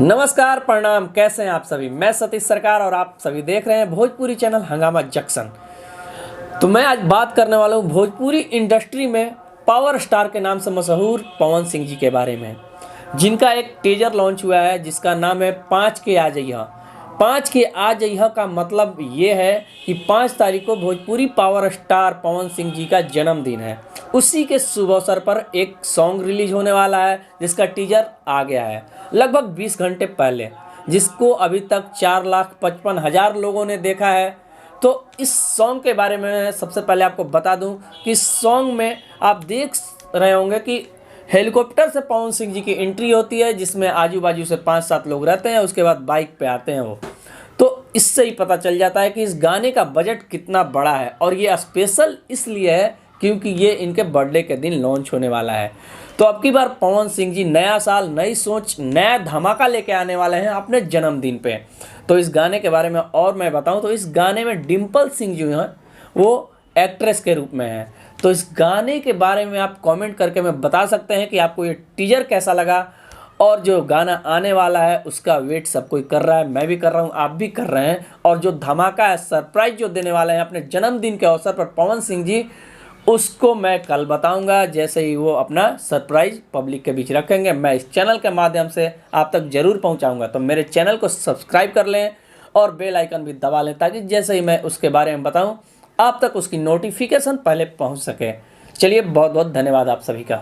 नमस्कार, प्रणाम। कैसे हैं आप सभी? मैं सतीश सरकार और आप सभी देख रहे हैं भोजपुरी चैनल हंगामा जंक्शन। तो मैं आज बात करने वाला हूँ भोजपुरी इंडस्ट्री में पावर स्टार के नाम से मशहूर पवन सिंह जी के बारे में, जिनका एक टीजर लॉन्च हुआ है जिसका नाम है 5 के आ जइहा। 5 के आ जइहा का मतलब ये है कि 5 तारीख को भोजपुरी पावर स्टार पवन सिंह जी का जन्मदिन है। उसी के शुभ अवसर पर एक सॉन्ग रिलीज होने वाला है जिसका टीजर आ गया है लगभग 20 घंटे पहले, जिसको अभी तक 4,55,000 लोगों ने देखा है। तो इस सॉन्ग के बारे में सबसे पहले आपको बता दूं कि इस सॉन्ग में आप देख रहे होंगे कि हेलीकॉप्टर से पवन सिंह जी की एंट्री होती है, जिसमें आजू बाजू से 5-7 लोग रहते हैं। उसके बाद बाइक पे आते हैं वो। तो इससे ही पता चल जाता है कि इस गाने का बजट कितना बड़ा है, और ये स्पेशल इसलिए है क्योंकि ये इनके बर्थडे के दिन लॉन्च होने वाला है। तो अब की बार पवन सिंह जी नया साल, नई सोच, नया धमाका लेके आने वाले हैं अपने जन्मदिन पे। तो इस गाने के बारे में और मैं बताऊं तो इस गाने में डिम्पल सिंह जो हैं वो एक्ट्रेस के रूप में हैं। तो इस गाने के बारे में आप कमेंट करके मैं बता सकते हैं कि आपको ये टीजर कैसा लगा, और जो गाना आने वाला है उसका वेट सब कोई कर रहा है, मैं भी कर रहा हूँ, आप भी कर रहे हैं। और जो धमाका है, सरप्राइज जो देने वाले हैं अपने जन्मदिन के अवसर पर पवन सिंह जी, उसको मैं कल बताऊंगा जैसे ही वो अपना सरप्राइज पब्लिक के बीच रखेंगे। मैं इस चैनल के माध्यम से आप तक जरूर पहुंचाऊंगा। तो मेरे चैनल को सब्सक्राइब कर लें और बेल आइकन भी दबा लें, ताकि जैसे ही मैं उसके बारे में बताऊं आप तक उसकी नोटिफिकेशन पहले पहुंच सके। चलिए, बहुत बहुत धन्यवाद आप सभी का।